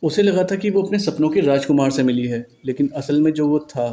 उसे लगा था कि वो अपने सपनों के राजकुमार से मिली है, लेकिन असल में जो वो था।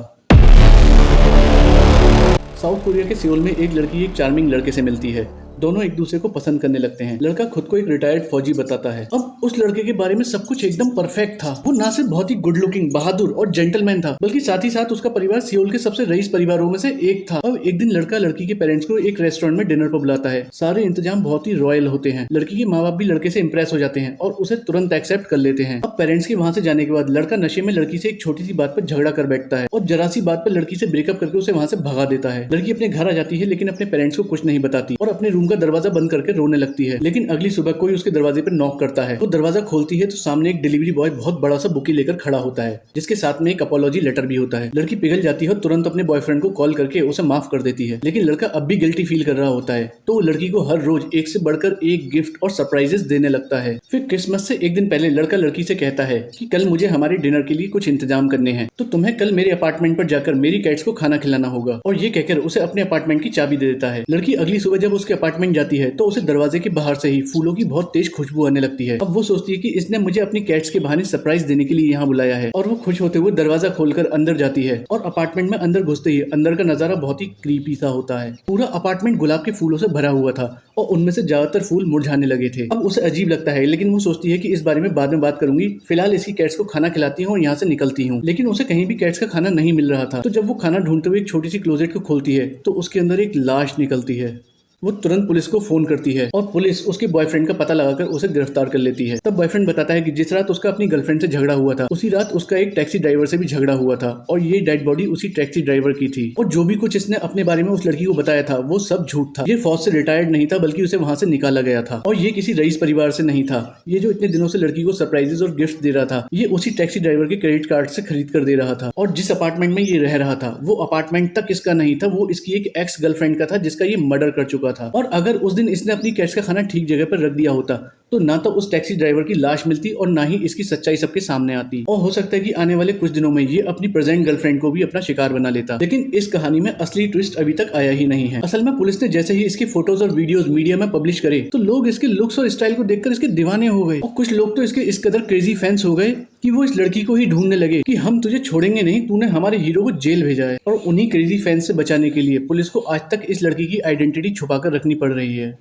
साउथ कोरिया के सियोल में एक लड़की एक चार्मिंग लड़के से मिलती है। दोनों एक दूसरे को पसंद करने लगते हैं। लड़का खुद को एक रिटायर्ड फौजी बताता है। अब उस लड़के के बारे में सब कुछ एकदम परफेक्ट था। वो ना सिर्फ बहुत ही गुड लुकिंग, बहादुर और जेंटलमैन था, बल्कि साथ ही साथ उसका परिवार सियोल के सबसे रईस परिवारों में से एक था। अब एक दिन लड़का लड़की के पेरेंट्स को एक रेस्टोरेंट में डिनर पर बुलाता है। सारे इंतजाम बहुत ही रॉयल होते हैं। लड़की के माँ बाप भी लड़के से इंप्रेस हो जाते हैं और उसे तुरंत एक्सेप्ट कर लेते हैं। अब पेरेंट्स के वहां से जाने के बाद लड़का नशे में लड़की से एक छोटी सी बात पर झगड़ा कर बैठता है और जरा सी बात पर लड़की से ब्रेकअप करके उसे वहां से भगा देता है। लड़की अपने घर आ जाती है, लेकिन अपने पेरेंट्स को कुछ नहीं बताती और अपने रूम का दरवाजा बंद करके रोने लगती है। लेकिन अगली सुबह कोई उसके दरवाजे पर नॉक करता है। वो दरवाजा खोलती है तो सामने एक डिलीवरी बॉय बहुत बड़ा सा बुके लेकर खड़ा होता है, जिसके साथ में एक अपॉलॉजी लेटर भी होता है। लड़की पिघल जाती है और तुरंत अपने बॉयफ्रेंड को कॉल करके उसे माफ कर देती है, लेकिन लड़का अब भी गिल्टी फील कर रहा होता है। तो वो लड़की को हर रोज एक से बढ़कर एक गिफ्ट और सरप्राइजेस देने लगता है। फिर क्रिसमस से एक दिन पहले लड़का लड़की से कहता है कि कल मुझे हमारे डिनर के लिए कुछ इंतजाम करने हैं, तो तुम्हें कल मेरे अपार्टमेंट पर जाकर मेरी कैट्स को खाना खिलाना होगा। और ये कहकर उसे अपने अपार्टमेंट की चाबी दे देता है। लड़की अगली सुबह जब उसके अपार्टमेंट जाती है तो उसे दरवाजे के बाहर से ही फूलों की बहुत तेज खुशबू आने लगती है। अब वो सोचती है कि इसने मुझे अपनी कैट्स के बहाने सरप्राइज देने के लिए यहाँ बुलाया है, और वो खुश होते हुए दरवाजा खोलकर अंदर जाती है। और अपार्टमेंट में अंदर घुसते ही अंदर का नजारा बहुत ही क्रीपी सा होता है। पूरा अपार्टमेंट गुलाब के फूलों से भरा हुआ था और उनमें से ज्यादातर फूल मुरझाने लगे थे। अब उसे अजीब लगता है, लेकिन वो सोचती है कि इस बारे में बाद में बात करूंगी, फिलहाल इसकी कैट्स को खाना खिलाती हूँ और यहाँ से निकलती हूँ। लेकिन उसे कहीं भी कैट्स का खाना नहीं मिल रहा था। तो जब वो खाना ढूंढते हुए एक छोटी सी क्लोजेट को खोलती है तो उसके अंदर एक लाश निकलती है। वो तुरंत पुलिस को फोन करती है और पुलिस उसके बॉयफ्रेंड का पता लगाकर उसे गिरफ्तार कर लेती है। तब बॉयफ्रेंड बताता है कि जिस रात उसका अपनी गर्लफ्रेंड से झगड़ा हुआ था, उसी रात उसका एक टैक्सी ड्राइवर से भी झगड़ा हुआ था और ये डेड बॉडी उसी टैक्सी ड्राइवर की थी। और जो भी कुछ इसने अपने बारे में उस लड़की को बताया था वो सब झूठ था। ये फौज से रिटायर्ड नहीं था, बल्कि उसे वहां से निकाला गया था। और ये किसी रईस परिवार से नहीं था। ये जो इतने दिनों से लड़की को सरप्राइजेस और गिफ्ट दे रहा था, ये उसी टैक्सी ड्राइवर के क्रेडिट कार्ड से खरीद कर दे रहा था। और जिस अपार्टमेंट में ये रह रहा था वो अपार्टमेंट तक इसका नहीं था, वो इसकी एक एक्स गर्लफ्रेंड का था जिसका ये मर्डर कर चुका था। और अगर उस दिन इसने अपनी कैट्स का खाना ठीक जगह पर रख दिया होता तो ना तो उस टैक्सी ड्राइवर की लाश मिलती और ना ही इसकी सच्चाई सबके सामने आती। और हो सकता है कि आने वाले कुछ दिनों में ये अपनी प्रेजेंट गर्लफ्रेंड को भी अपना शिकार बना लेता। लेकिन इस कहानी में असली ट्विस्ट अभी तक आया ही नहीं है। असल में पुलिस ने जैसे ही इसके फोटोज और वीडियोस मीडिया में पब्लिश करे तो लोग इसके लुक्स और स्टाइल को देखकर इसके दीवाने हो गए, और कुछ लोग तो इसके इस कदर क्रेजी फैंस हो गए कि वो इस लड़की को ही ढूंढने लगे कि हम तुझे छोड़ेंगे नहीं, तूने हमारे हीरो को जेल भेजा है। और उन्हीं क्रेजी फैंस से बचाने के लिए पुलिस को आज तक इस लड़की की आइडेंटिटी छुपाकर रखनी पड़ रही है।